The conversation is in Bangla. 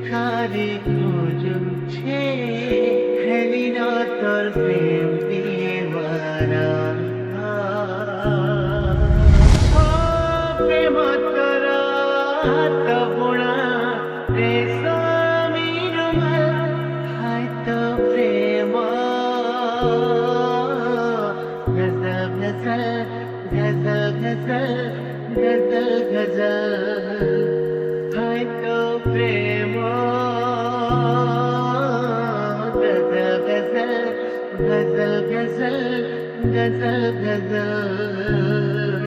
খালি খুঁজছে খেলি না তোর প্রেম দিয়ে মারা প্রেম তোরা তবুণা রেশমি রুমাল হয়তো প্রেম গজল গজল গজল গজল গজল গজল হয়তো প্রেম গজল গজল গজল গজল গজল